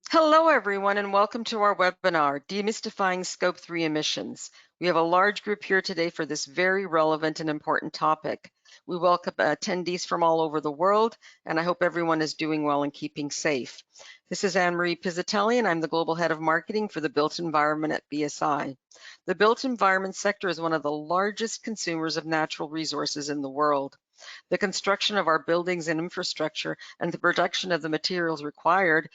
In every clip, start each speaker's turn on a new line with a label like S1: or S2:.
S1: Hello, everyone, and welcome to our webinar, Demystifying Scope 3 Emissions. We have a large group here today for this very relevant and important topic. We welcome attendees from all over the world, and I hope everyone is doing well and keeping safe. This is Anne-Marie Pizzatelli, and I'm the Global Head of Marketing for the Built Environment at BSI. The built environment sector is one of the largest consumers of natural resources in the world. The construction of our buildings and infrastructure and the production of the materials required,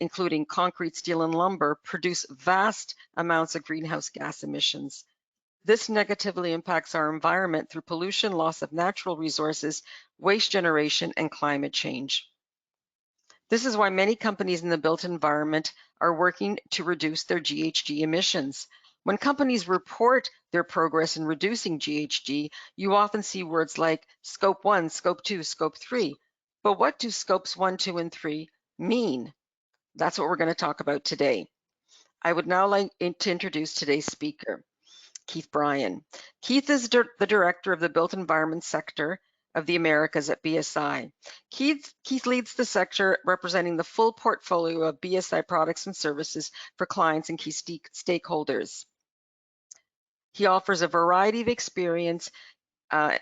S1: including concrete, steel, and lumber, produce vast amounts of greenhouse gas emissions. This negatively impacts our environment through pollution, loss of natural resources, waste generation, and climate change. This is why many companies in the built environment are working to reduce their GHG emissions. When companies report their progress in reducing GHG, you often see words like Scope 1, Scope 2, Scope 3. But what do Scopes 1, 2, and 3 mean? That's what we're going to talk about today. I would now like to introduce today's speaker, Keith Bryan. Keith is the director of the built environment sector of the Americas at BSI. Keith leads the sector representing the full portfolio of BSI products and services for clients and key stakeholders. He offers a variety of experience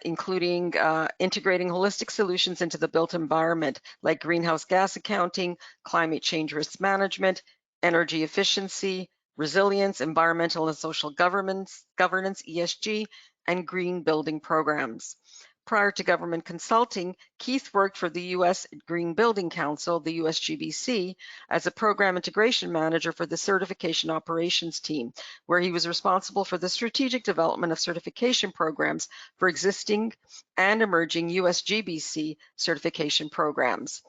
S1: including integrating holistic solutions into the built environment, like greenhouse gas accounting, climate change risk management, energy efficiency, resilience, environmental and social governance, ESG, and green building programs. Prior to government consulting, Keith worked for the U.S. Green Building Council, the USGBC, as a program integration manager for the certification operations team, where he was responsible for the strategic development of certification programs for existing and emerging USGBC certification programs.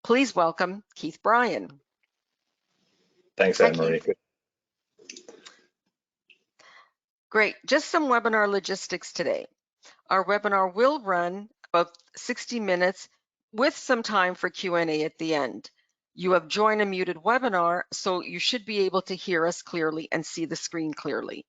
S1: Please welcome Keith Bryan.
S2: Thanks, Anne-Marie.
S1: Great. Just some webinar logistics today. Our webinar will run about 60 minutes with some time for Q&A at the end. You have joined a muted webinar, so you should be able to hear us clearly and see the screen clearly.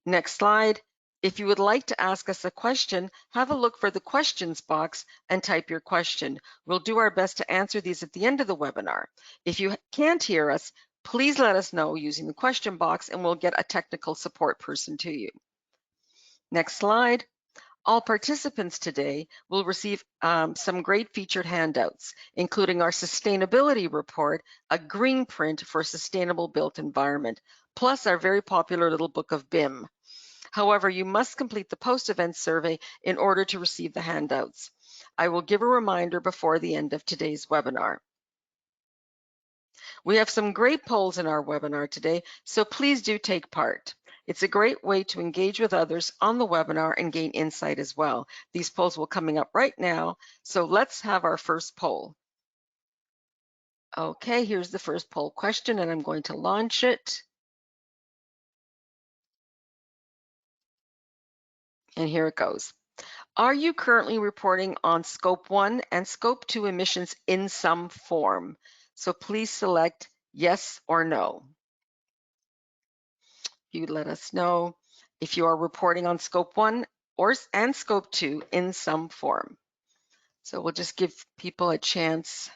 S1: Next slide. If you would like to ask us a question, have a look for the questions box and type your question. We'll do our best to answer these at the end of the webinar. If you can't hear us, please let us know using the question box and we'll get a technical support person to you. Next slide. All participants today will receive some great featured handouts, including our sustainability report, a green print for a sustainable built environment, plus our very popular little book of BIM. However, you must complete the post-event survey in order to receive the handouts. I will give a reminder before the end of today's webinar. We have some great polls in our webinar today, so please do take part. It's a great way to engage with others on the webinar and gain insight as well. These polls will coming up right now, so let's have our first poll. Okay, here's the first poll question, and I'm going to launch it. And here it goes. Are you currently reporting on Scope 1 and Scope 2 emissions in some form? So please select yes or no. You let us know if you are reporting on Scope 1 and Scope 2 in some form. So we'll just give people a chance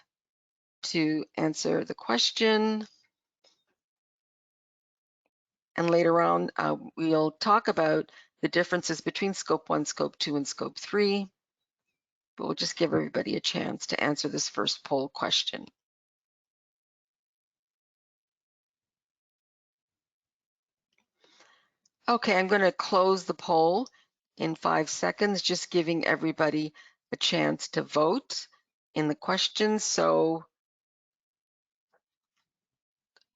S1: to answer the question. And later on, we'll talk about the differences between Scope 1, Scope 2, and Scope 3. But we'll just give everybody a chance to answer this first poll question. Okay, I'm going to close the poll in 5 seconds, just giving everybody a chance to vote in the questions. So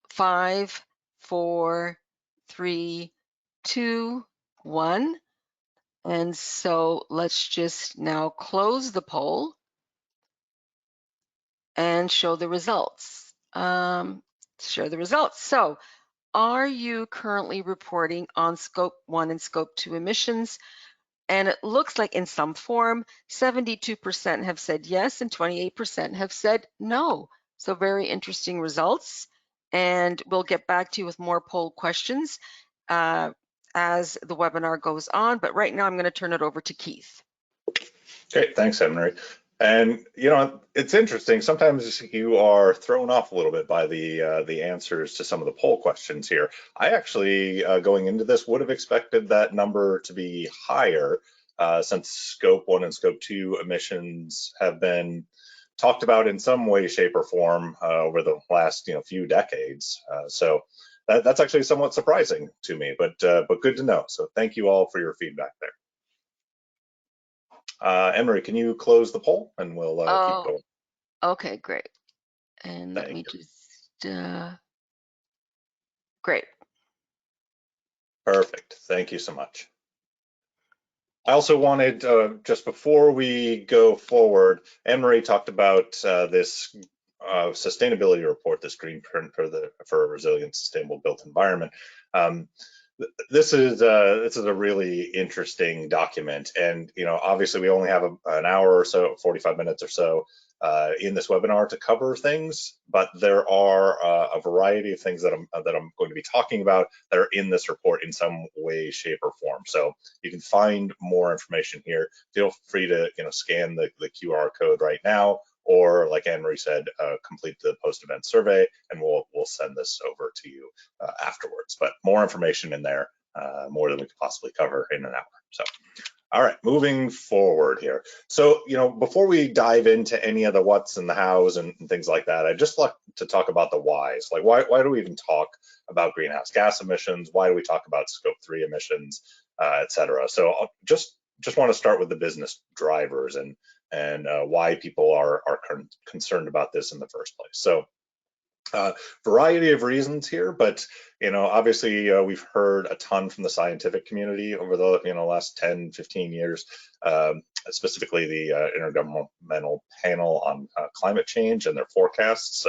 S1: 5, 4, 3, 2, 1. And so let's just now close the poll and show the results. Share the results. So are you currently reporting on Scope 1 and Scope 2 emissions? And it looks like in some form, 72% have said yes and 28% have said no. So very interesting results. And we'll get back to you with more poll questions as the webinar goes on. But right now I'm going to turn it over to Keith.
S2: Okay, thanks, Anne-Marie. And it's interesting. Sometimes you are thrown off a little bit by the answers to some of the poll questions here. I actually, going into this, would have expected that number to be higher, since Scope 1 and Scope 2 emissions have been talked about in some way, shape, or form over the last few decades. So that's actually somewhat surprising to me, but good to know. So thank you all for your feedback there. Emery, can you close the poll and we'll keep
S1: Oh,
S2: going?
S1: okay, great. And let
S2: Thank
S1: me
S2: you.
S1: just, great.
S2: Perfect. Thank you so much. I also wanted, just before we go forward, Anne-Marie talked about this sustainability report, this green print for a resilient, sustainable built environment. Um, this is a really interesting document, and obviously we only have an hour or so, 45 minutes or so in this webinar to cover things, but there are a variety of things that I'm going to be talking about that are in this report in some way, shape, or form. So you can find more information here. Feel free to scan the QR code right now, or like Anne-Marie said, complete the post-event survey, and we'll send this over to you afterwards. But more information in there, more than we could possibly cover in an hour. So, all right, moving forward here. So, before we dive into any of the what's and the hows and things like that, I'd just like to talk about the whys. Like, why do we even talk about greenhouse gas emissions? Why do we talk about Scope 3 emissions, et cetera? So, I'll just want to start with the business drivers and why people are concerned about this in the first place. So, variety of reasons here, but obviously we've heard a ton from the scientific community over the last 10, 15 years, specifically the Intergovernmental Panel on Climate Change and their forecasts.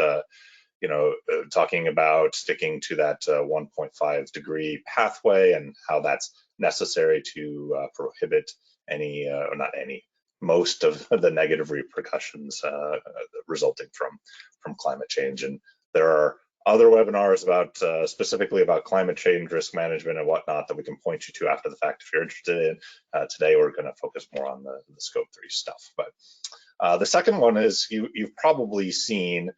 S2: Talking about sticking to that 1.5 degree pathway and how that's necessary to prohibit any, or not any, most of the negative repercussions resulting from climate change. And there are other webinars about specifically about climate change risk management and whatnot that we can point you to after the fact if you're interested in. Today we're going to focus more on the Scope 3 stuff. But the second one is you've probably seen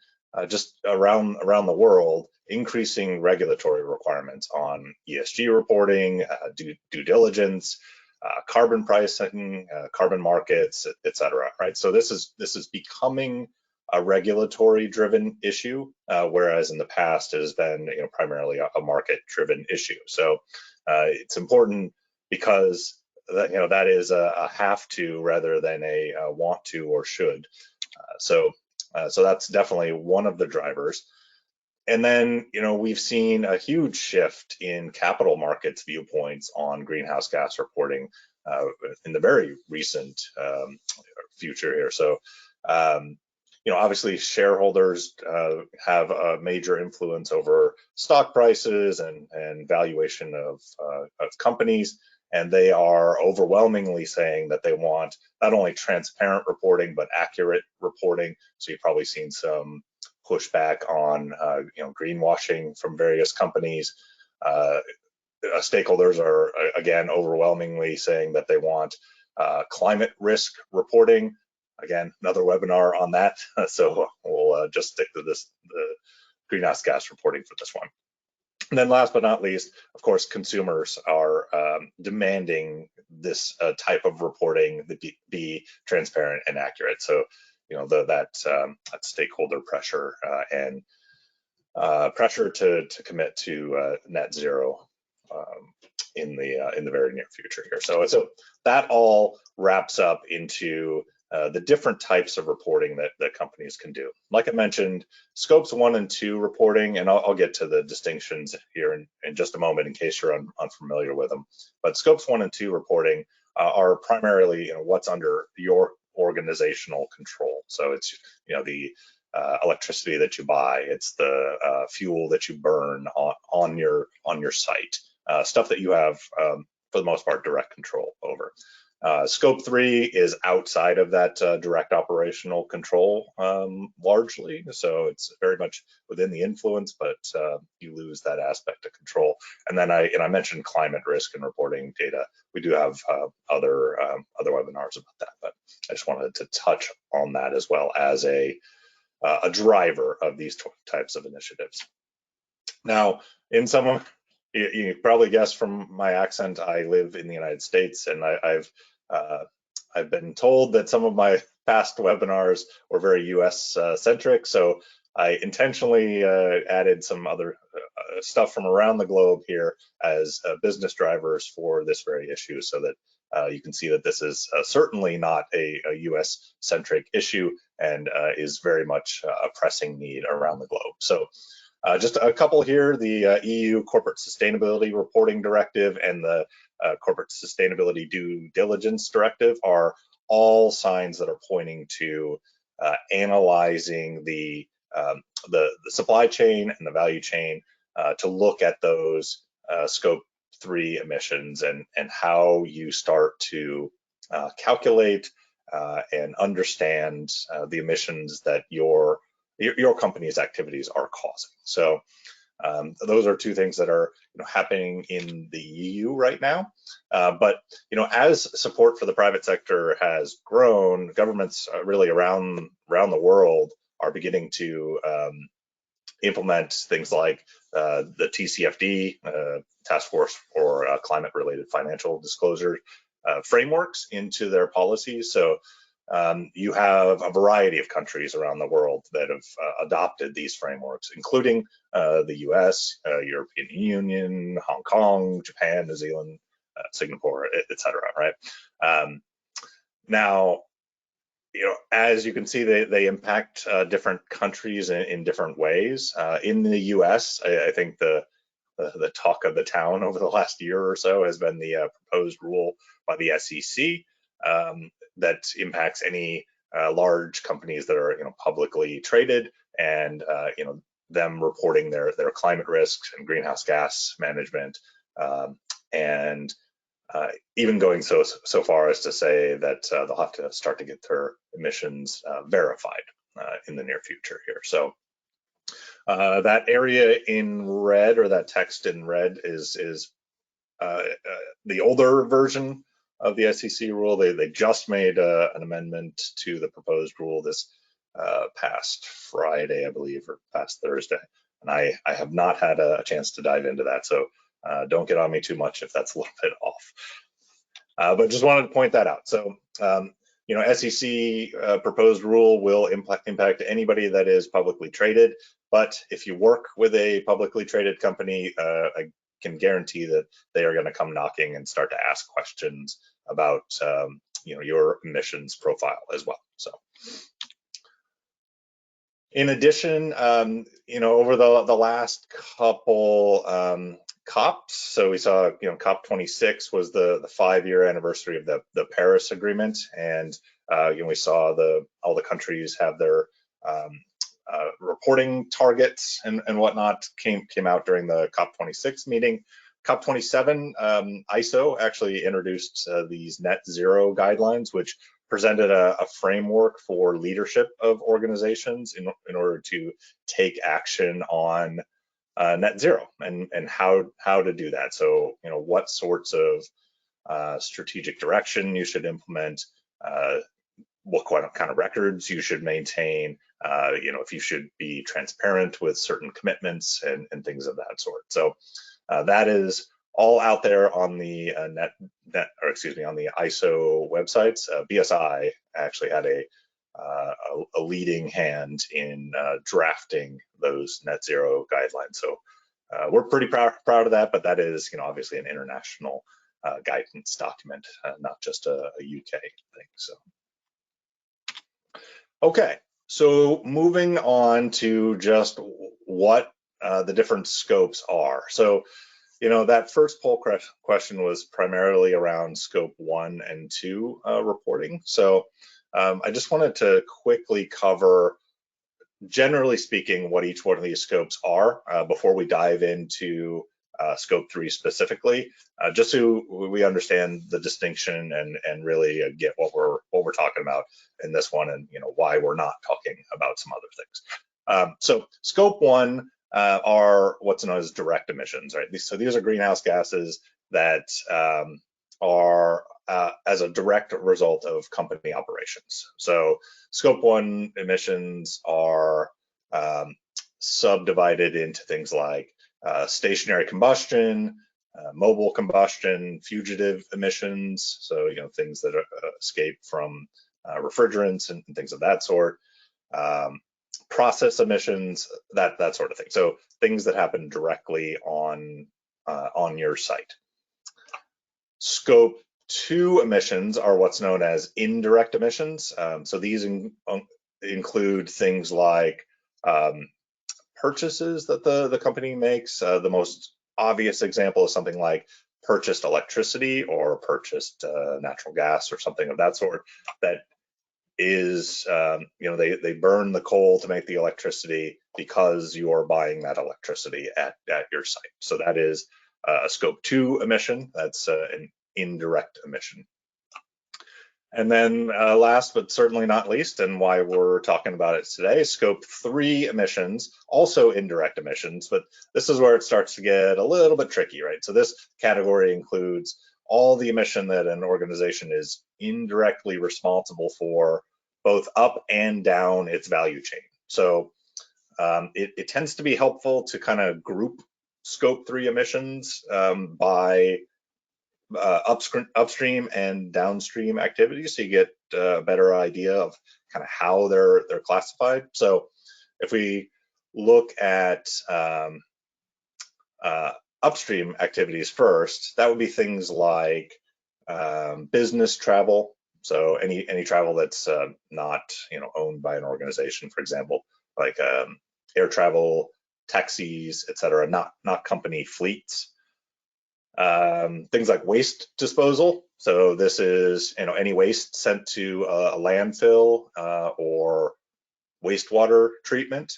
S2: just around the world increasing regulatory requirements on ESG reporting, due diligence, carbon pricing, carbon markets, et cetera, right? So this is becoming a regulatory driven issue, whereas in the past it has been primarily a market driven issue. So it's important because that is a have to rather than a want to or should. So that's definitely one of the drivers. And then, we've seen a huge shift in capital markets viewpoints on greenhouse gas reporting in the very recent future here. So, obviously shareholders have a major influence over stock prices and valuation of companies. And they are overwhelmingly saying that they want not only transparent reporting, but accurate reporting. So you've probably seen some pushback on greenwashing from various companies. Stakeholders are again overwhelmingly saying that they want climate risk reporting. Again, another webinar on that. So we'll just stick to the greenhouse gas reporting for this one. And then last but not least, of course, consumers are demanding this type of reporting that be transparent and accurate. So, that stakeholder pressure and pressure to commit to net zero in the very near future here. So that all wraps up into the different types of reporting that companies can do. Like I mentioned, scopes 1 and 2 reporting, and I'll get to the distinctions here in just a moment in case you're unfamiliar with them. But scopes 1 and 2 reporting are primarily what's under your organizational control. So it's the electricity that you buy, it's the fuel that you burn on your site, stuff that you have for the most part direct control over. Scope 3 is outside of that direct operational control largely, so it's very much within the influence, but you lose that aspect of control. And then I mentioned climate risk and reporting data. We do have other webinars about that, but I just wanted to touch on that as well as a driver of these types of initiatives. Now, in some of you probably guessed from my accent, I live in the United States, and I've been told that some of my past webinars were very US centric, so I intentionally added some other stuff from around the globe here as business drivers for this very issue, so that you can see that this is certainly not a US centric issue and is very much a pressing need around the globe. So just a couple here, the EU Corporate Sustainability Reporting Directive and the Corporate Sustainability Due Diligence Directive are all signs that are pointing to analyzing the supply chain and the value chain to look at those Scope 3 emissions and how you start to calculate and understand the emissions that your company's activities are causing. So those are two things that are happening in the EU right now. But as support for the private sector has grown, governments really around the world are beginning to implement things like the TCFD, Task Force for Climate-Related Financial Disclosure frameworks into their policies. So you have a variety of countries around the world that have adopted these frameworks, including the US, European Union, Hong Kong, Japan, New Zealand, Singapore, etc. Right? Now, as you can see, they impact different countries in different ways. In the US, I think the talk of the town over the last year or so has been the proposed rule by the SEC that impacts any large companies that are publicly traded, and them reporting their climate risks and greenhouse gas management, and even going so far as to say that they'll have to start to get their emissions verified in the near future here. So that area in red, or that text in red, is the older version of the SEC rule. They just made an amendment to the proposed rule this past Friday, I believe, or past Thursday, and I have not had a chance to dive into that, so don't get on me too much if that's a little bit off. But just wanted to point that out. So SEC proposed rule will impact anybody that is publicly traded, but if you work with a publicly traded company, I can guarantee that they are going to come knocking and start to ask questions about your emissions profile as well. So in addition, over the last couple COPs, so we saw COP26 was the 5-year anniversary of the Paris Agreement, and we saw all the countries have their reporting targets and whatnot came out during the COP26 meeting. COP27, ISO actually introduced these net zero guidelines, which presented a framework for leadership of organizations in order to take action on net zero and how to do that. So what sorts of strategic direction you should implement, what kind of records you should maintain, if you should be transparent with certain commitments and things of that sort. So that is all out there on the on the ISO websites. BSI actually had a leading hand in drafting those net zero guidelines. So we're pretty proud of that, but that is obviously an international guidance document, not just a UK thing. So okay, so moving on to just what the different scopes are. So that first poll question was primarily around scope 1 and 2 reporting. So I just wanted to quickly cover, generally speaking, what each one of these scopes are before we dive into scope 3 specifically, just so we understand the distinction and really get what we're talking about in this one, and why we're not talking about some other things. So scope 1 are what's known as direct emissions, right? So these are greenhouse gases that are as a direct result of company operations. So scope 1 emissions are subdivided into things like stationary combustion, mobile combustion, fugitive emissions, so things that escape from refrigerants and things of that sort, process emissions, that sort of thing. So things that happen directly on your site. Scope 2 emissions are what's known as indirect emissions. So these include things like purchases that the company makes. The most obvious example is something like purchased electricity or purchased natural gas or something of that sort. That is, they burn the coal to make the electricity because you're buying that electricity at your site. So that is a scope 2 emission. That's an indirect emission. And then last but certainly not least, and why we're talking about it today, scope 3 emissions, also indirect emissions, but this is where it starts to get a little bit tricky, right? So this category includes all the emission that an organization is indirectly responsible for, both up and down its value chain. So it tends to be helpful to kind of group scope 3 emissions by upstream and downstream activities, so you get a better idea of kind of how they're classified. So if we look at upstream activities first, that would be things like business travel. So any travel that's not owned by an organization, for example, like air travel, taxis, etc., not company fleets. Things like waste disposal. So this is any waste sent to a landfill or wastewater treatment.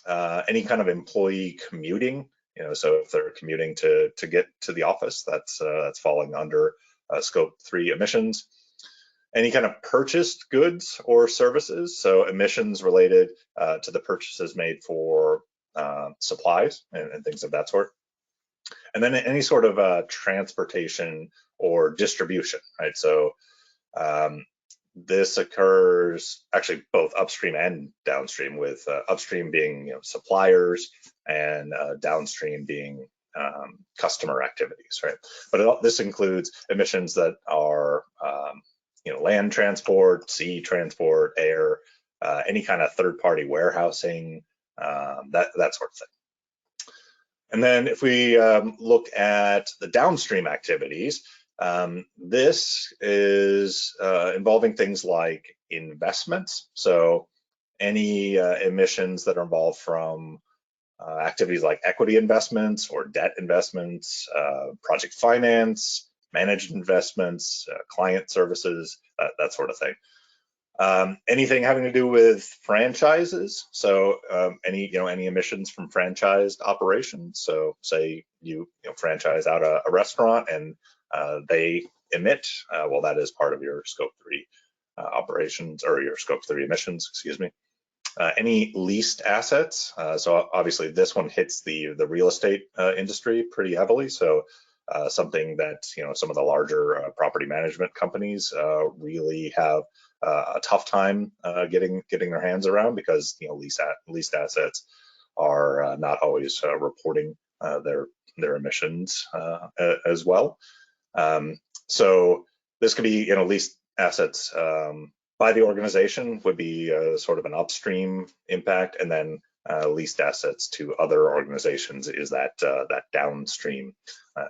S2: Any kind of employee commuting. So if they're commuting to get to the office, that's falling under scope 3 emissions. Any kind of purchased goods or services. So emissions related to the purchases made for supplies and things of that sort. And then any sort of transportation or distribution, right? So this occurs actually both upstream and downstream, with upstream being suppliers and downstream being customer activities, right? But this includes emissions that are land transport, sea transport, air, any kind of third-party warehousing, that sort of thing. And then if we look at the downstream activities, this is involving things like investments. So any emissions that are involved from activities like equity investments or debt investments, project finance, managed investments, client services, that sort of thing. Anything having to do with franchises, so any emissions from franchised operations. So say you franchise out a restaurant and they emit, well, that is part of your scope 3 operations, or your scope 3 emissions, excuse me. Any leased assets, so obviously this one hits the real estate industry pretty heavily. So something that some of the larger property management companies really have a tough time getting their hands around, because leased assets are not always reporting their emissions as well. So this could be leased assets by the organization would be sort of an upstream impact, and then leased assets to other organizations is that downstream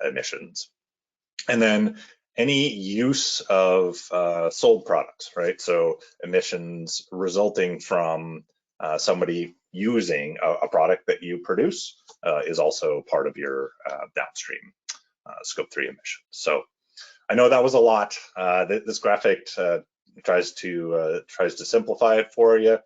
S2: emissions. And then any use of sold products, right? So emissions resulting from somebody using a product that you produce is also part of your downstream scope 3 emissions. So I know that was a lot. This graphic tries to simplify it for you,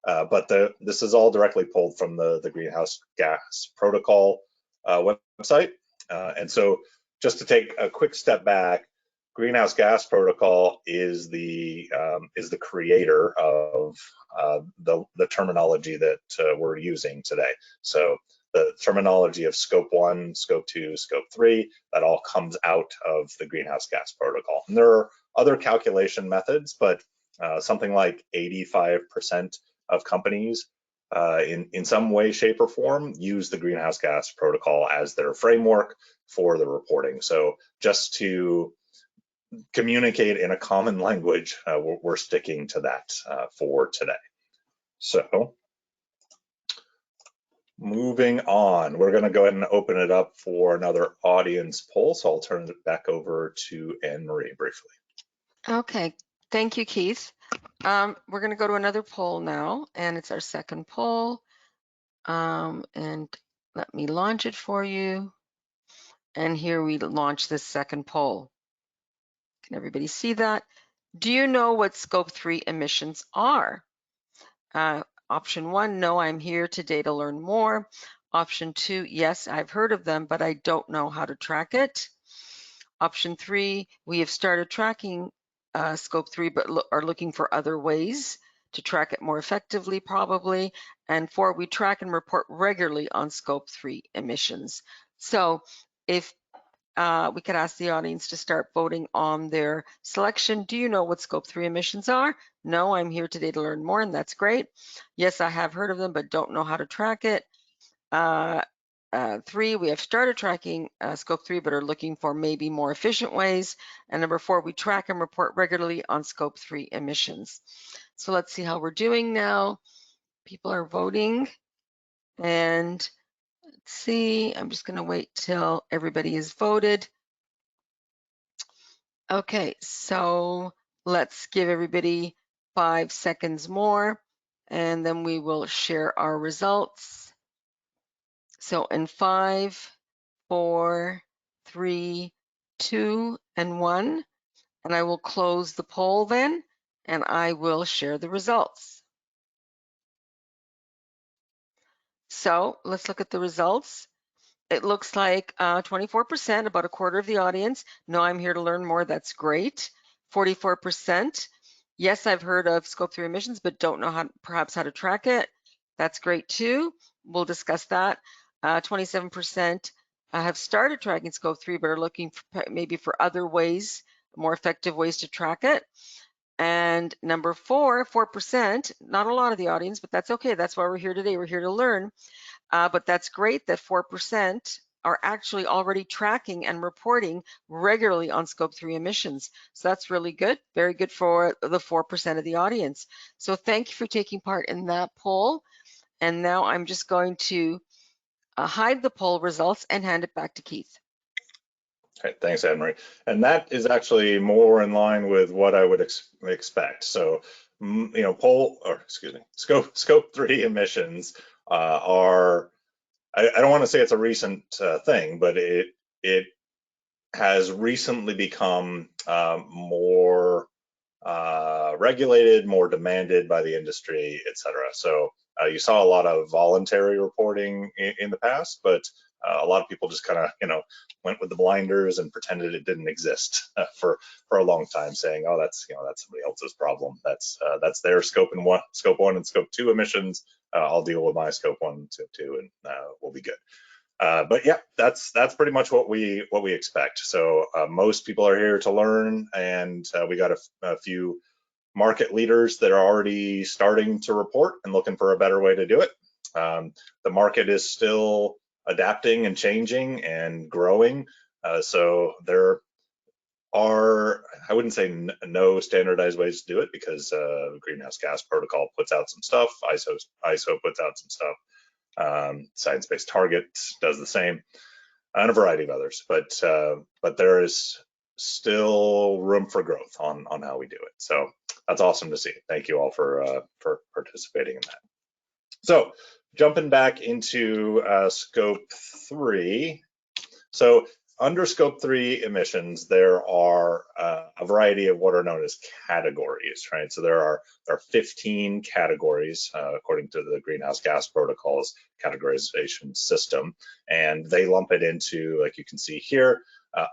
S2: but this is all directly pulled from the Greenhouse Gas Protocol website. And so just to take a quick step back, greenhouse gas protocol is the creator of the terminology that we're using today. So the terminology of scope 1, scope 2, scope 3, that all comes out of the greenhouse gas protocol. And there are other calculation methods, but something like 85% of companies in some way, shape, or form use the greenhouse gas protocol as their framework for the reporting. So just to communicate in a common language, we're sticking to that for today. So moving on, we're going to go ahead and open it up for another audience poll. So I'll turn it back over to Anne-Marie briefly.
S1: Okay, thank you, Keith. We're going to go to another poll now, and it's our second poll. And let me launch it for you. And here we launch this second poll. Can everybody see that? Do you know what scope 3 emissions are? Option 1, no, I'm here today to learn more. Option 2, yes, I've heard of them, but I don't know how to track it. Option 3, we have started tracking scope 3, but are looking for other ways to track it more effectively, probably. And 4, we track and report regularly on scope 3 emissions. So if we could ask the audience to start voting on their selection. Do you know what scope 3 emissions are? No, I'm here today to learn more, and that's great. Yes, I have heard of them, but don't know how to track it. 3, we have started tracking scope 3, but are looking for maybe more efficient ways. And number 4, we track and report regularly on scope 3 emissions. So let's see how we're doing now. People are voting, and let's see, I'm just going to wait till everybody is voted. Okay, so let's give everybody 5 seconds more, and then we will share our results. So in 5, 4, 3, 2, and 1, and I will close the poll then, and I will share the results. So let's look at the results. It looks like 24%, about a quarter of the audience. No, I'm here to learn more. That's great. 44%. Yes, I've heard of scope 3 emissions, but don't know perhaps how to track it. That's great too. We'll discuss that. 27% have started tracking scope 3, but are looking for maybe for other ways, more effective ways to track it. And number 4%, not a lot of the audience, but that's okay. That's why we're here today. We're here to learn. But that's great that 4% are actually already tracking and reporting regularly on scope 3 emissions. So that's really good, very good for the 4% of the audience. So thank you for taking part in that poll. And now I'm just going to hide the poll results and hand it back to Keith.
S2: Okay, thanks, Anne-Marie. And that is actually more in line with what I would expect. So, scope 3 emissions are, I don't want to say it's a recent thing, but it has recently become more regulated, more demanded by the industry, et cetera. So you saw a lot of voluntary reporting in the past, but a lot of people just kind of, went with the blinders and pretended it didn't exist for a long time, saying, "Oh, that's somebody else's problem. That's their scope 1 and scope 2 emissions. I'll deal with my scope 1 and scope 2, and we'll be good." But yeah, that's pretty much what we expect. So most people are here to learn, and we got a few market leaders that are already starting to report and looking for a better way to do it. The market is still adapting and changing and growing. So there are, I wouldn't say no standardized ways to do it, because greenhouse gas protocol puts out some stuff, ISO puts out some stuff, science-based targets does the same, and a variety of others. But there is still room for growth on how we do it. So that's awesome to see. Thank you all for participating in that. So jumping back into scope 3. So under scope 3 emissions, there are a variety of what are known as categories, right? So there are 15 categories according to the Greenhouse Gas Protocol's categorization system, and they lump it into, like you can see here,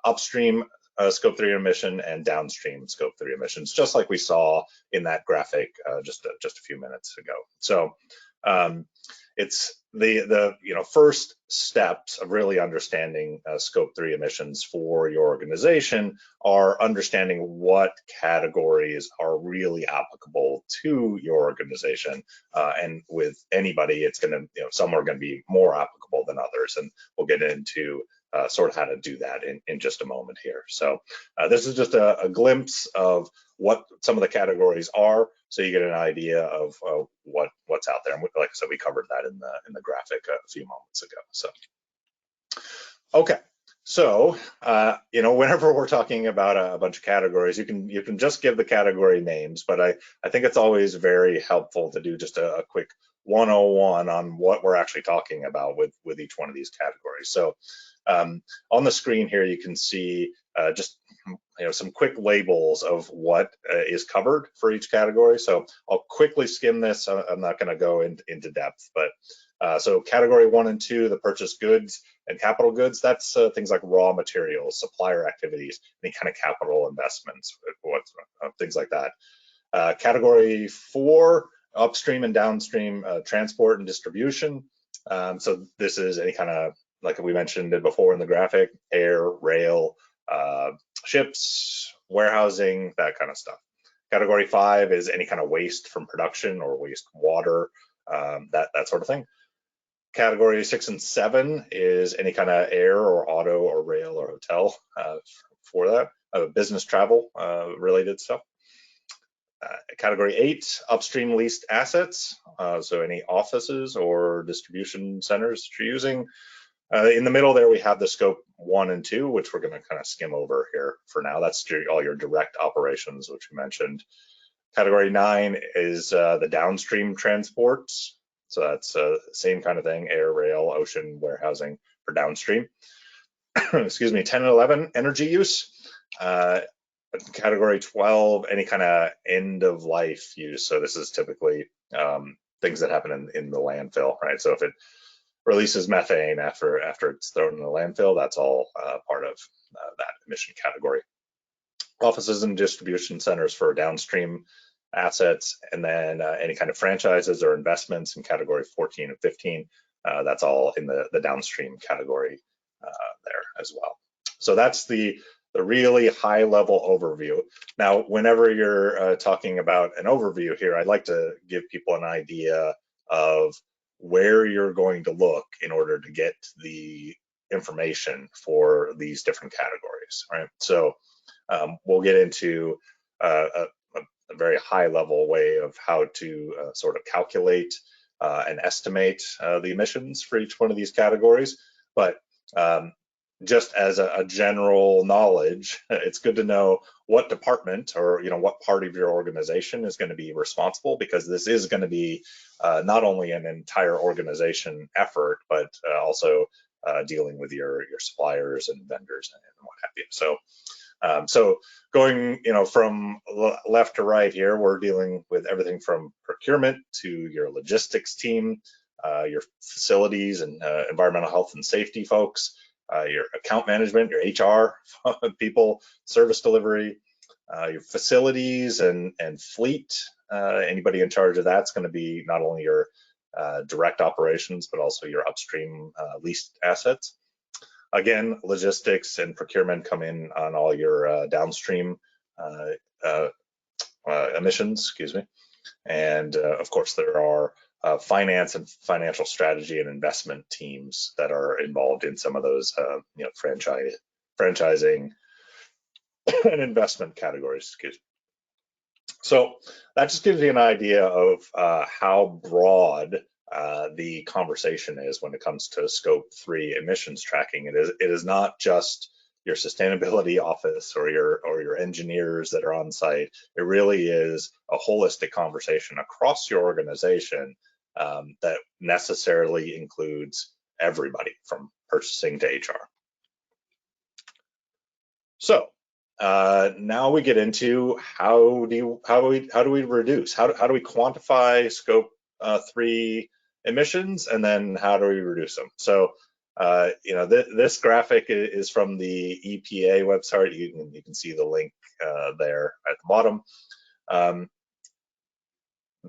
S2: upstream scope 3 emission and downstream scope 3 emissions, just like we saw in that graphic just a few minutes ago. So it's the first steps of really understanding scope 3 emissions for your organization are understanding what categories are really applicable to your organization, and with anybody it's going to, some are going to be more applicable than others, and we'll get into sort of how to do that in just a moment here. So this is just a glimpse of what some of the categories are, so you get an idea of what's out there. And like I said, we covered that in the graphic a few moments ago. So, okay. So, whenever we're talking about a bunch of categories, you can just give the category names, but I think it's always very helpful to do just a quick 101 on what we're actually talking about with each one of these categories. So, on the screen here, you can see just some quick labels of what is covered for each category. So I'll quickly skim this. I'm not going to go into depth, but so category 1 and 2, the purchased goods and capital goods, that's things like raw materials, supplier activities, any kind of capital investments, things like that. Category 4, upstream and downstream transport and distribution. So this is any kind of, like we mentioned it before in the graphic, air, rail, ships, warehousing, that kind of stuff. Category 5 is any kind of waste from production or waste water, that sort of thing. Category 6 and 7 is any kind of air or auto or rail or hotel for that, business travel related stuff. Category 8, upstream leased assets, so any offices or distribution centers that you're using. In the middle there, we have the scope 1 and 2, which we're going to kind of skim over here for now. That's all your direct operations, which we mentioned. Category 9 is the downstream transports. So that's same kind of thing, air, rail, ocean, warehousing for downstream. Excuse me, 10 and 11, energy use. Category 12, any kind of end of life use. So this is typically things that happen in the landfill, right? So if it releases methane after it's thrown in the landfill, that's all part of that emission category. Offices and distribution centers for downstream assets, and then any kind of franchises or investments in category 14 and 15, that's all in the downstream category there as well. So that's the really high level overview. Now, whenever you're talking about an overview here, I'd like to give people an idea of where you're going to look in order to get the information for these different categories, right? So we'll get into a very high level way of how to sort of calculate and estimate the emissions for each one of these categories. But just as a general knowledge, it's good to know what department or what part of your organization is going to be responsible, because this is going to be not only an entire organization effort, but also dealing with your suppliers and vendors and what have you. So so going from left to right here, we're dealing with everything from procurement to your logistics team, your facilities and environmental health and safety folks, your account management, your HR people, service delivery, your facilities and fleet. Anybody in charge of that's going to be not only your direct operations, but also your upstream leased assets. Again, logistics and procurement come in on all your downstream emissions, excuse me. And of course, there are finance and financial strategy and investment teams that are involved in some of those, franchising and investment categories, excuse me. So that just gives you an idea of how broad the conversation is when it comes to scope 3 emissions tracking. It is not just your sustainability office or your engineers that are on site. It really is a holistic conversation across your organization that necessarily includes everybody from purchasing to HR. So now we get into how do we reduce? How do we quantify scope 3 emissions, and then how do we reduce them? So this graphic is from the EPA website. You can see the link there at the bottom.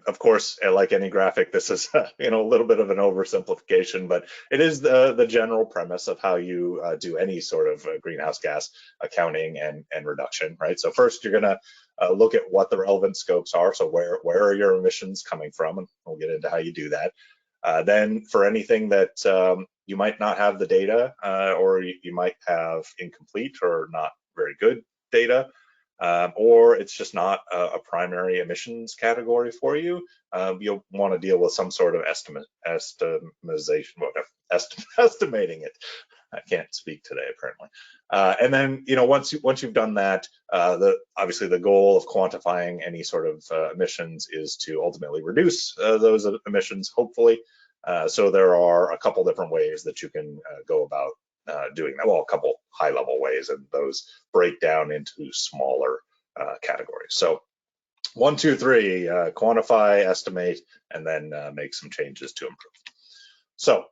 S2: Of course, like any graphic, this is a little bit of an oversimplification, but it is the general premise of how you do any sort of greenhouse gas accounting and reduction, right? So first, you're going to look at what the relevant scopes are. So where are your emissions coming from, and we'll get into how you do that. Then for anything that you might not have the data, or you might have incomplete or not very good data, or it's just not a primary emissions category for you, you'll want to deal with some sort of estimating it. I can't speak today, apparently. And then, once you've done that, obviously the goal of quantifying any sort of emissions is to ultimately reduce those emissions, hopefully. So there are a couple different ways that you can go about doing that. Well, a couple high-level ways, and those break down into smaller categories. So 1, 2, 3, quantify, estimate, and then make some changes to improve. So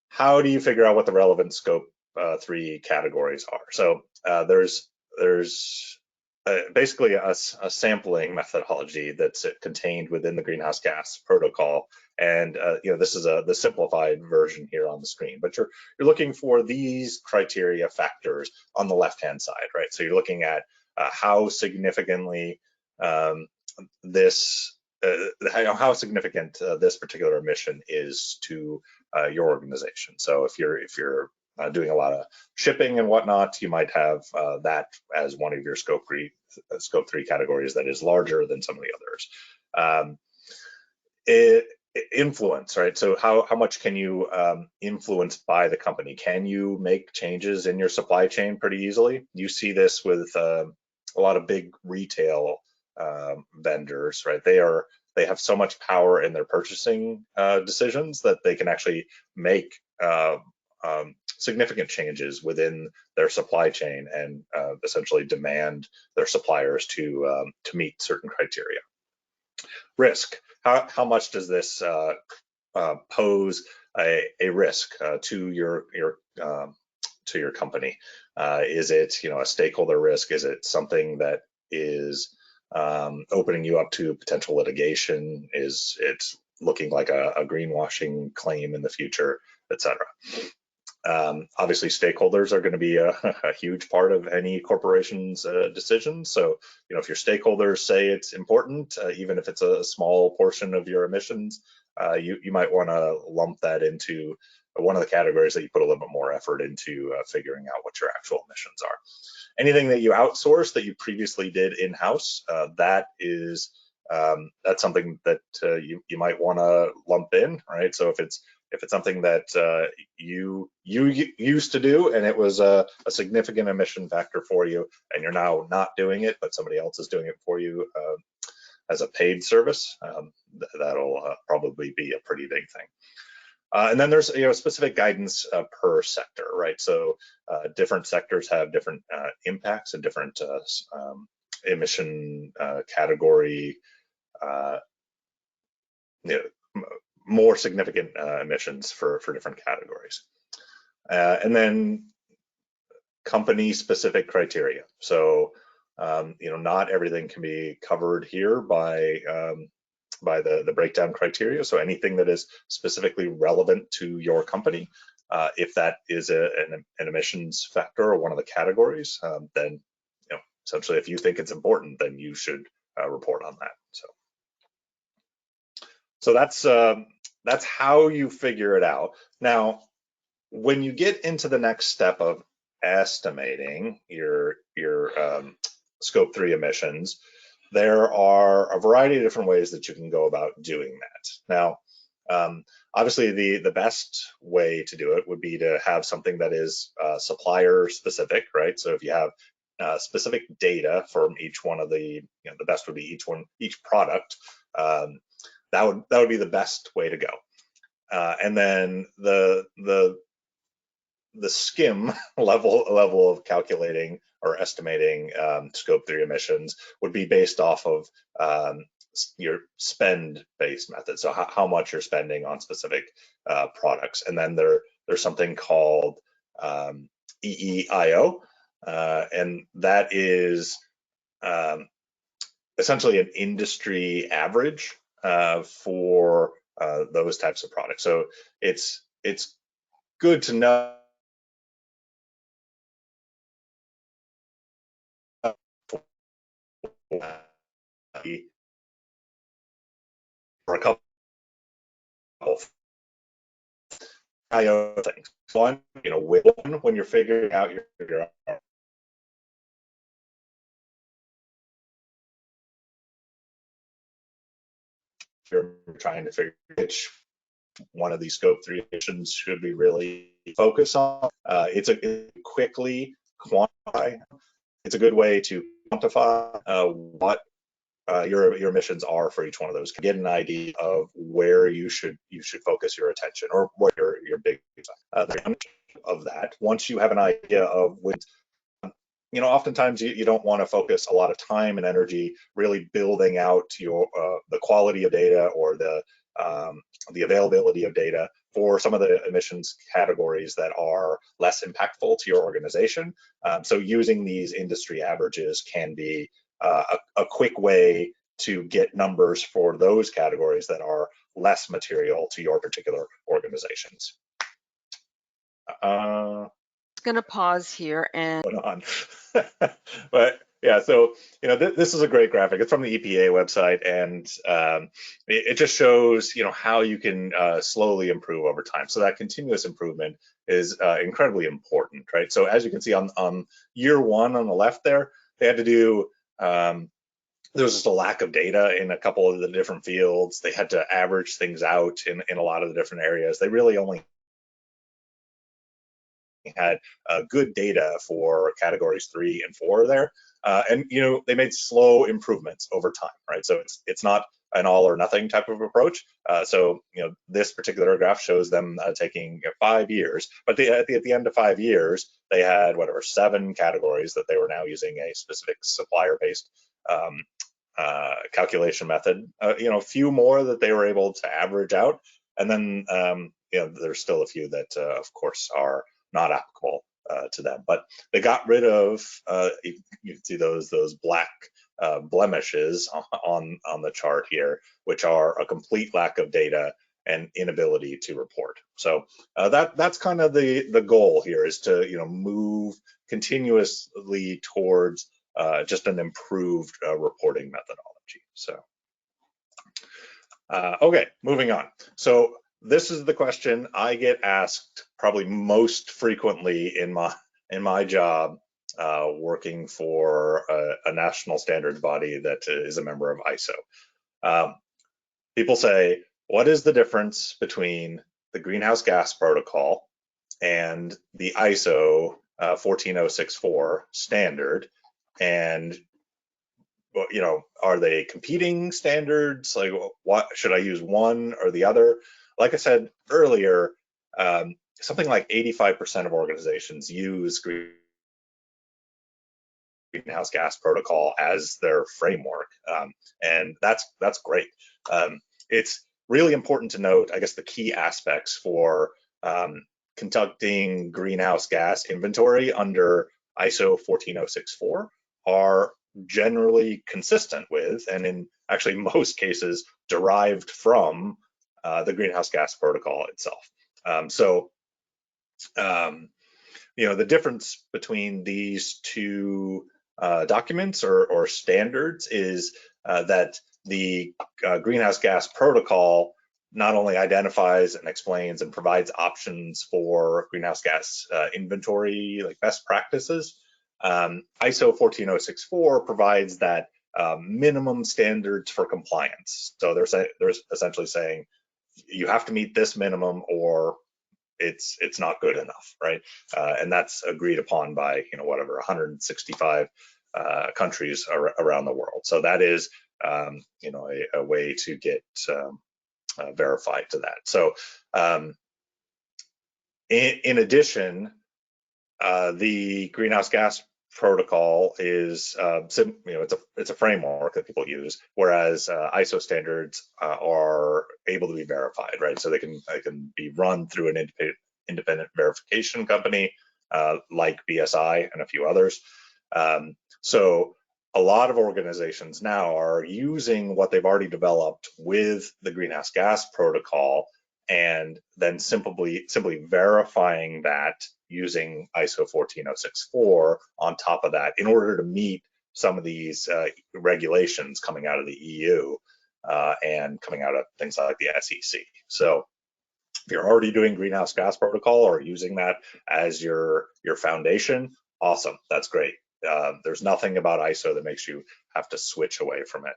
S2: how do you figure out what the relevant scope 3 categories are? So there's basically a sampling methodology that's contained within the greenhouse gas protocol. And this is the simplified version here on the screen, but you're looking for these criteria factors on the left-hand side, right? So you're looking at how significantly this particular emission is to your organization. So if you're doing a lot of shipping and whatnot, you might have that as one of your scope 3 categories that is larger than some of the others. Influence, right? So how much can you influence by the company? Can you make changes in your supply chain pretty easily? You see this with a lot of big retail vendors, right? They have so much power in their purchasing decisions that they can actually make significant changes within their supply chain and essentially demand their suppliers to meet certain criteria. Risk. How much does this pose a risk to your company? Is it a stakeholder risk? Is it something that is opening you up to potential litigation? Is it looking like a greenwashing claim in the future, etc.? Obviously, stakeholders are going to be a huge part of any corporation's decisions. So, if your stakeholders say it's important, even if it's a small portion of your emissions, you might want to lump that into one of the categories that you put a little bit more effort into figuring out what your actual emissions are. Anything that you outsource that you previously did in-house, that's something that you might want to lump in, right? So if it's something that you used to do and it was a significant emission factor for you, and you're now not doing it, but somebody else is doing it for you as a paid service, that'll probably be a pretty big thing. And then there's specific guidance per sector, right? So different sectors have different impacts and different emission category, more significant emissions for different categories. And then company-specific criteria. So not everything can be covered here by the breakdown criteria. So anything that is specifically relevant to your company, if that is an emissions factor or one of the categories, then essentially if you think it's important, then you should report on that. So that's how you figure it out. Now, when you get into the next step of estimating your scope 3 emissions, there are a variety of different ways that you can go about doing that. Now, obviously the best way to do it would be to have something that is supplier specific, right? So if you have specific data from each one of the best would be each product. That would be the best way to go. And then the the skim level of calculating or estimating scope 3 emissions would be based off of your spend-based method, so how much you're spending on specific products. And then there's something called EEIO, and that is essentially an industry average for those types of products. So it's good to know for a couple of IO things. One, when you're figuring out your you're trying to figure which one of these scope 3 emissions should we really focus on. It's a quickly quantify. It's a good way to quantify what your emissions are for each one of those. Get an idea of where you should focus your attention, or what your big of that. Once you have an idea of which, oftentimes you don't want to focus a lot of time and energy really building out your the quality of data or the availability of data for some of the emissions categories that are less impactful to your organization. So using these industry averages can be a quick way to get numbers for those categories that are less material to your particular organizations.
S1: Going to pause here and
S2: on. But yeah, so this is a great graphic. It's from the EPA website, and it just shows how you can slowly improve over time. So that continuous improvement is incredibly important, right? So as you can see on year one on the left there, they had to do there was just a lack of data in a couple of the different fields. They had to average things out in a lot of the different areas. They really only had good data for categories 3 and 4 there, and they made slow improvements over time, right? So it's not an all or nothing type of approach. So this particular graph shows them taking 5 years, but at the end of 5 years, they had 7 categories that they were now using a specific supplier-based calculation method. A few more that they were able to average out, and then there's still a few that, of course, are not applicable to them. But they got rid of, you can see those black blemishes on the chart here, which are a complete lack of data and inability to report. So that's kind of the goal here, is to move continuously towards just an improved reporting methodology. So okay, moving on. So this is the question I get asked probably most frequently in my job, working for a national standards body that is a member of ISO. People say, what is the difference between the greenhouse gas protocol and the ISO 14064 standard? And are they competing standards? Like, what should I use, one or the other? Like I said earlier, something like 85% of organizations use greenhouse gas protocol as their framework, and that's great. It's really important to note, I guess, the key aspects for conducting greenhouse gas inventory under ISO 14064 are generally consistent with, and in actually most cases, derived from the greenhouse gas protocol itself. The difference between these two documents or standards is that the greenhouse gas protocol not only identifies and explains and provides options for greenhouse gas inventory, like best practices. ISO 14064 provides that minimum standards for compliance. So they're essentially saying you have to meet this minimum, or it's not good enough, right? And that's agreed upon by 165 countries around the world. So that is a way to get verified to that. So in addition, The greenhouse gas protocol is, it's a framework that people use, whereas ISO standards are able to be verified, right? So they can be run through an independent verification company like BSI and a few others. So a lot of organizations now are using what they've already developed with the greenhouse gas protocol, and then simply verifying that using ISO 14064 on top of that in order to meet some of these regulations coming out of the EU and coming out of things like the SEC. So if you're already doing greenhouse gas protocol or using that as your foundation, awesome, that's great. There's nothing about ISO that makes you have to switch away from it.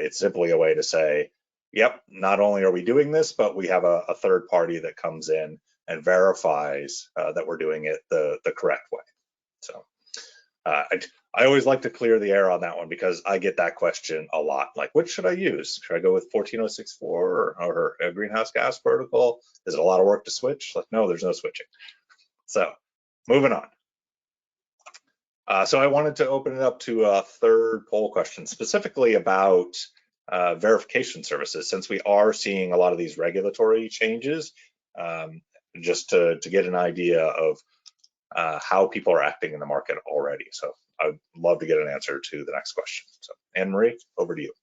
S2: It's simply a way to say, yep, not only are we doing this, but we have a third party that comes in and verifies that we're doing it the correct way. So I always like to clear the air on that one because I get that question a lot. Like, what should I use? Should I go with 14064 or a greenhouse gas protocol? Is it a lot of work to switch? Like, no, there's no switching. So moving on. So I wanted to open it up to a third poll question, specifically about verification services, since we are seeing a lot of these regulatory changes, just to get an idea of how people are acting in the market already. So I'd love to get an answer to the next question. So Anne-Marie, over to you.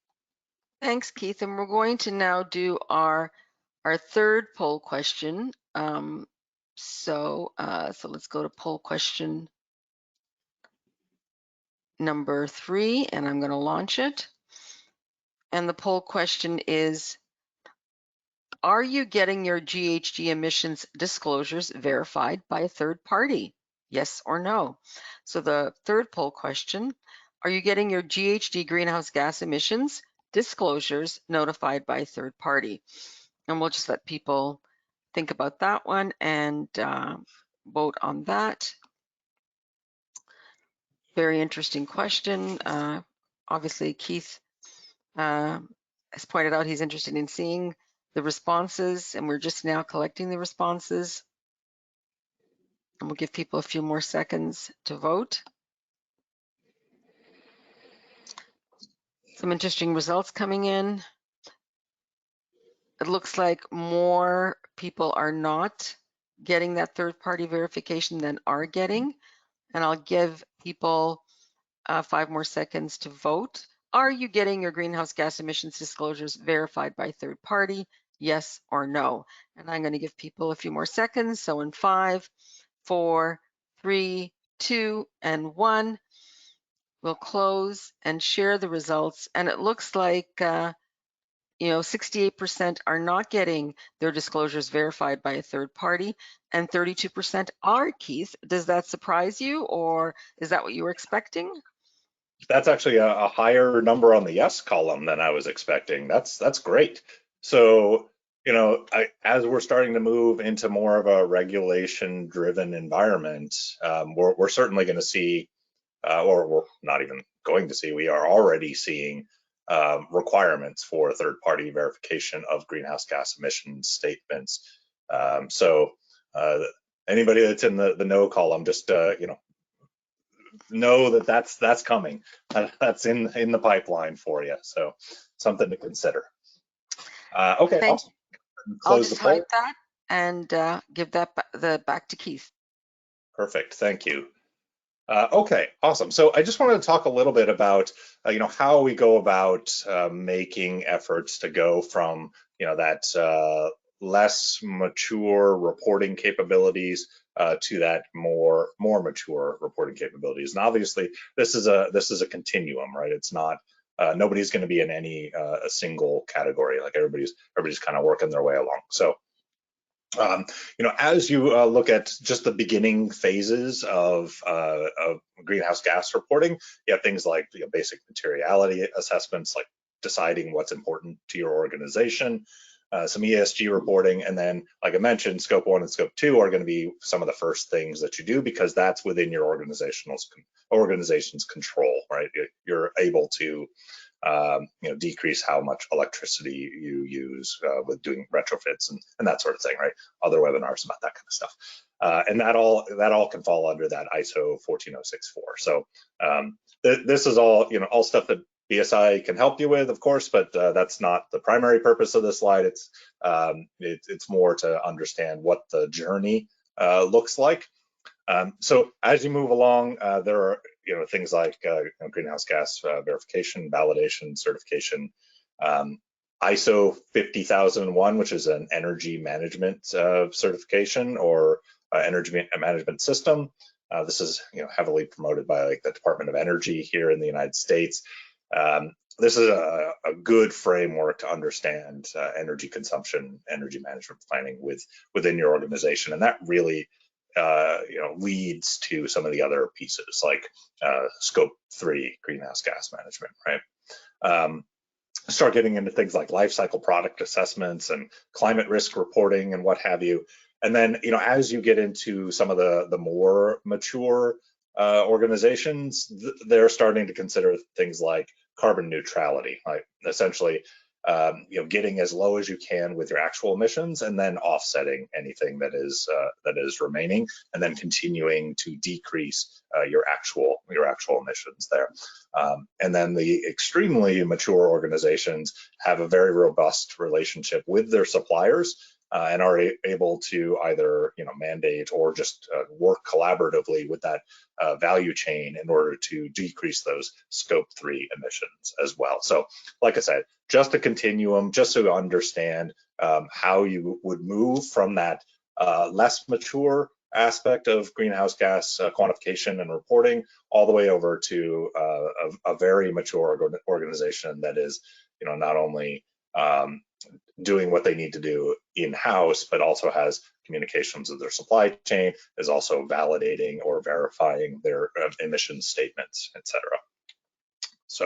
S1: Thanks, Keith. And we're going to now do our third poll question. So let's go to poll question number 3, and I'm going to launch it. And the poll question is, are you getting your GHG emissions disclosures verified by a third party? Yes or no? So the third poll question, are you getting your GHG greenhouse gas emissions disclosures notified by a third party? And we'll just let people think about that one and vote on that. Very interesting question. Obviously, Keith has pointed out he's interested in seeing the responses, and we're just now collecting the responses. And we'll give people a few more seconds to vote. Some interesting results coming in. It looks like more people are not getting that third-party verification than are getting. And I'll give people 5 more seconds to vote. Are you getting your greenhouse gas emissions disclosures verified by third party? Yes or no? And I'm going to give people a few more seconds. So in 5, 4, 3, 2, and 1, we'll close and share the results. And it looks like 68% are not getting their disclosures verified by a third party, and 32% are. Keith, does that surprise you, or is that what you were expecting?
S2: That's actually a higher number on the yes column than I was expecting. That's great. So, as we're starting to move into more of a regulation-driven environment, we're certainly going to see, or we're not even going to see, we are already seeing requirements for third-party verification of greenhouse gas emissions statements. So anybody that's in the no column, just know that that's coming. That's in the pipeline for you. So something to consider. Okay, awesome.
S1: I'll just hide that and give that back to Keith.
S2: Perfect. Thank you. Okay, awesome. So I just wanted to talk a little bit about how we go about making efforts to go from that less mature reporting capabilities to that more mature reporting capabilities. And obviously, this is a continuum, right? It's not nobody's going to be in any a single category. Like everybody's kind of working their way along. So. As you look at just the beginning phases of greenhouse gas reporting, you have things like basic materiality assessments, like deciding what's important to your organization, some ESG reporting, and then, like I mentioned, scope 1 and scope 2 are going to be some of the first things that you do because that's within your organization's control, right? You're able to decrease how much electricity you use with doing retrofits and that sort of thing, right? Other webinars about that kind of stuff. And that all can fall under that ISO 14064. So this is all stuff that BSI can help you with, of course, but that's not the primary purpose of this slide. It's more to understand what the journey looks like. So as you move along, there are things like greenhouse gas verification, validation, certification, ISO 50001, which is an energy management certification or energy management system. This is heavily promoted by like the Department of Energy here in the United States. This is a good framework to understand energy consumption, energy management planning within your organization, and that really leads to some of the other pieces like scope 3 greenhouse gas management, right? Start getting into things like life cycle product assessments and climate risk reporting and what have you. And then, as you get into some of the more mature organizations, they're starting to consider things like carbon neutrality, like essentially, getting as low as you can with your actual emissions, and then offsetting anything that is remaining, and then continuing to decrease your actual emissions there. And then the extremely mature organizations have a very robust relationship with their suppliers. And are able to either mandate or just work collaboratively with that value chain in order to decrease those scope 3 emissions as well. So like I said, just a continuum, just to understand how you would move from that less mature aspect of greenhouse gas quantification and reporting all the way over to a very mature organization that is not only doing what they need to do in-house, but also has communications with their supply chain, is also validating or verifying their emission statements, etc. So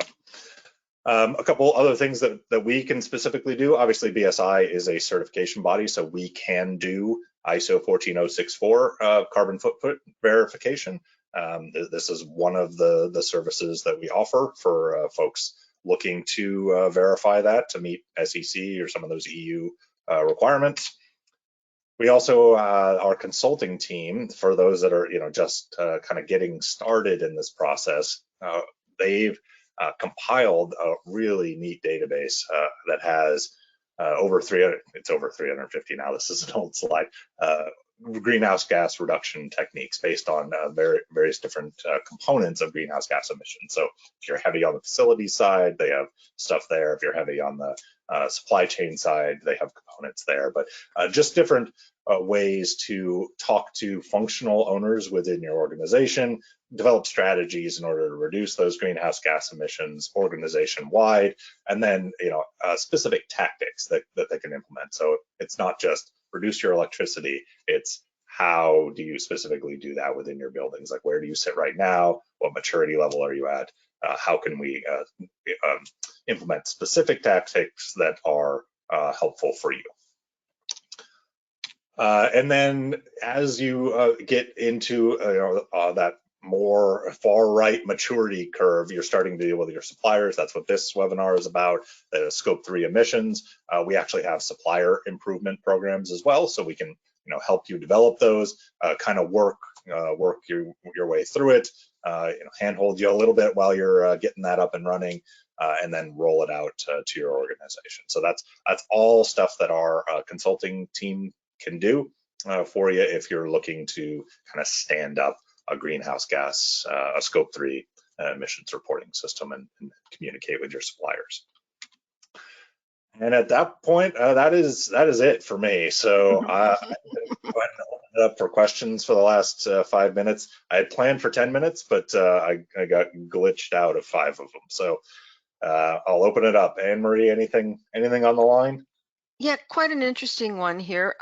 S2: a couple other things that we can specifically do. Obviously, BSI is a certification body, so we can do ISO 14064 carbon footprint verification. This is one of the services that we offer for folks looking to verify that to meet SEC or some of those EU requirements. We also, our consulting team, for those that are just kind of getting started in this process, they've compiled a really neat database that has over 350 now. This is an old slide. Greenhouse gas reduction techniques based on various different components of greenhouse gas emissions. So if you're heavy on the facility side, they have stuff there. If you're heavy on the supply chain side, they have components there. But just different ways to talk to functional owners within your organization, develop strategies in order to reduce those greenhouse gas emissions organization-wide, and then specific tactics that they can implement. So it's not just reduce your electricity, it's how do you specifically do that within your buildings? Like, where do you sit right now? What maturity level are you at? How can we implement specific tactics that are helpful for you? And then as you get into that more far right maturity curve, you're starting to deal with your suppliers. That's what this webinar is about, the scope 3 emissions. We actually have supplier improvement programs as well, so we can help you develop those, kind of work your way through it, handhold you a little bit while you're getting that up and running, and then roll it out to your organization. So that's all stuff that our consulting team can do for you if you're looking to kind of stand up a greenhouse gas, a scope 3 emissions reporting system and communicate with your suppliers. And at that point, that is it for me. So I'm going to go ahead and open it up for questions for the last 5 minutes. I had planned for 10 minutes, but I got glitched out of 5 of them. So I'll open it up. Anne-Marie, anything on the line?
S1: Yeah, quite an interesting one here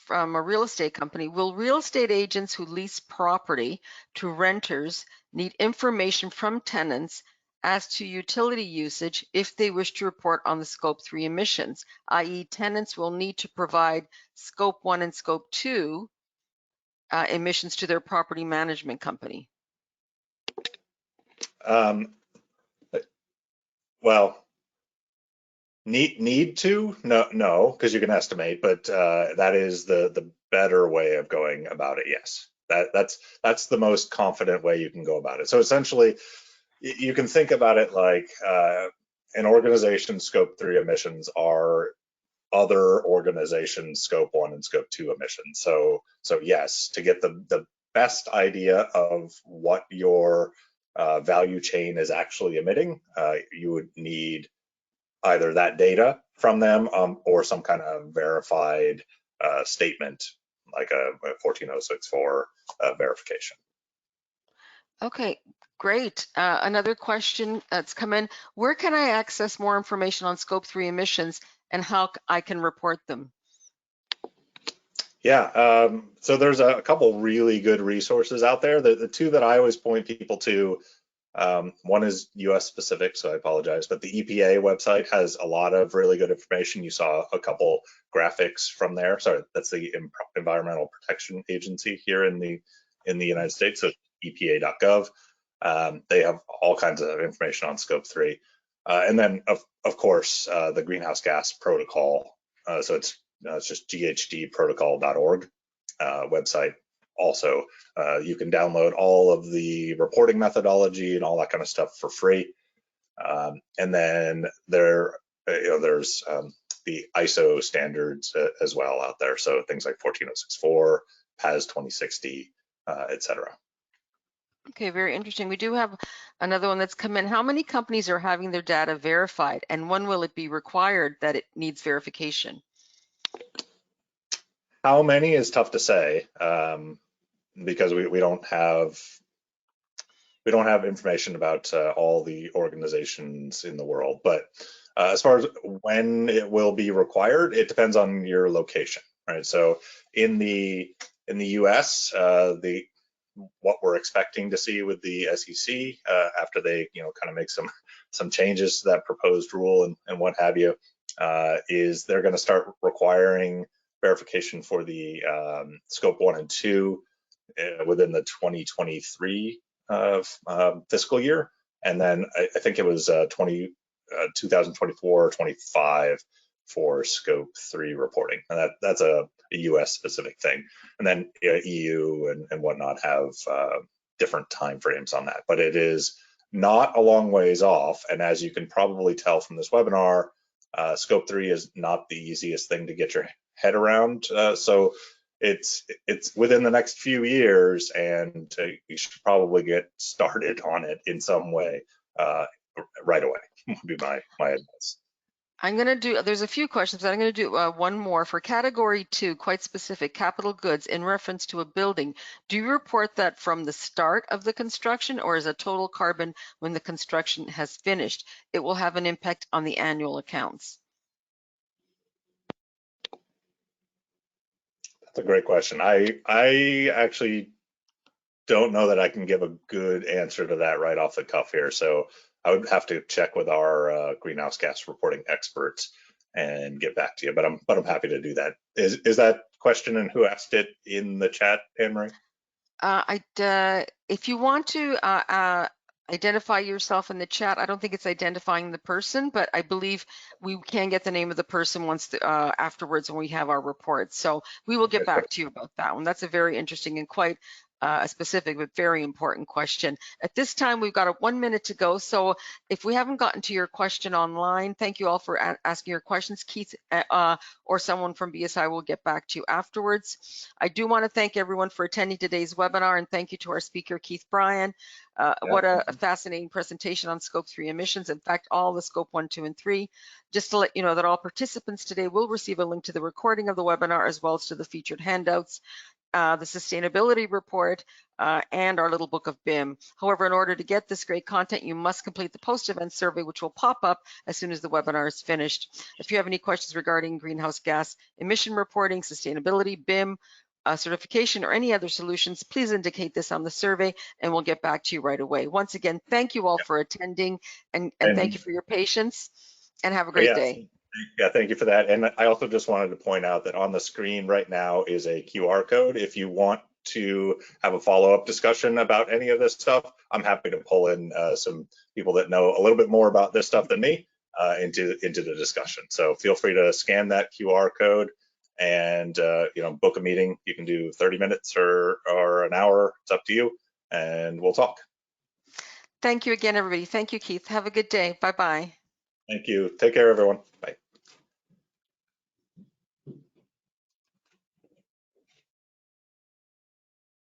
S1: from a real estate company. Will real estate agents who lease property to renters need information from tenants as to utility usage if they wish to report on the scope 3 emissions, i.e. tenants will need to provide scope 1 and scope 2 emissions to their property management company?
S2: Well, Need to? No, because you can estimate, but that is the better way of going about it. Yes, that's the most confident way you can go about it. So essentially, you can think about it like an organization's scope 3 emissions are other organizations' scope 1 and scope 2 emissions. So yes, to get the best idea of what your value chain is actually emitting, you would need either that data from them or some kind of verified statement like a 14064 verification.
S1: Okay, great. Another question that's come in. Where can I access more information on Scope 3 emissions and how I can report them?
S2: Yeah, so there's a couple really good resources out there. The two that I always point people to, one is US specific, so I apologize, but the EPA website has a lot of really good information. You saw a couple graphics from there. Sorry, that's the Environmental Protection Agency here in the United States, so EPA.gov. They have all kinds of information on scope 3. And then of course, the greenhouse gas protocol. So it's just ghdprotocol.org website. Also, you can download all of the reporting methodology and all that kind of stuff for free. And then there's the ISO standards as well out there. So things like 14064, PAS 2060, etc.
S1: Okay, very interesting. We do have another one that's come in. How many companies are having their data verified, and when will it be required that it needs verification?
S2: How many is tough to say because we don't have information about all the organizations in the world. But as far as when it will be required, it depends on your location, right? So in the US, what we're expecting to see with the SEC after they kind of make some changes to that proposed rule and what have you, is they're going to start requiring verification for the scope 1 and 2 within the 2023 fiscal year, and then I think it was 2024 or 25 for scope 3 reporting, and that's a US specific thing. And then EU and whatnot have different timeframes on that, but it is not a long ways off. And as you can probably tell from this webinar, scope 3 is not the easiest thing to get your head around. So it's within the next few years, and you should probably get started on it in some way right away. Would be my advice.
S1: I'm going to do, there's a few questions, but I'm going to do one more for category 2, quite specific, capital goods in reference to a building. Do you report that from the start of the construction or as a total carbon when the construction has finished? It will have an impact on the annual accounts.
S2: That's a great question. I actually don't know that I can give a good answer to that right off the cuff here. So I would have to check with our greenhouse gas reporting experts and get back to you. But I'm happy to do that. Is that question, and who asked it, in the chat, Anne-Marie?
S1: If you want to identify yourself in the chat, I don't think it's identifying the person, but I believe we can get the name of the person once afterwards when we have our report. So we will get back to you about that one. That's a very interesting and quite a specific but very important question. At this time, we've got 1 minute to go. So if we haven't gotten to your question online, thank you all for asking your questions. Keith or someone from BSI will get back to you afterwards. I do want to thank everyone for attending today's webinar, and thank you to our speaker, Keith Bryan. What a fascinating presentation on scope 3 emissions. In fact, all the scope 1, 2, and 3. Just to let you know that all participants today will receive a link to the recording of the webinar as well as to the featured handouts, the sustainability report, and our little book of BIM. However, in order to get this great content, you must complete the post-event survey, which will pop up as soon as the webinar is finished. If you have any questions regarding greenhouse gas emission reporting, sustainability, BIM, certification, or any other solutions, please indicate this on the survey and we'll get back to you right away. Once again, thank you all for attending, and thank you for your patience, and have a great day.
S2: Yeah, thank you for that. And I also just wanted to point out that on the screen right now is a QR code. If you want to have a follow-up discussion about any of this stuff, I'm happy to pull in some people that know a little bit more about this stuff than me, into the discussion. So feel free to scan that QR code and book a meeting. You can do 30 minutes or an hour. It's up to you, and we'll talk.
S1: Thank you again, everybody. Thank you, Keith. Have a good day. Bye-bye.
S2: Thank you. Take care, everyone. Bye.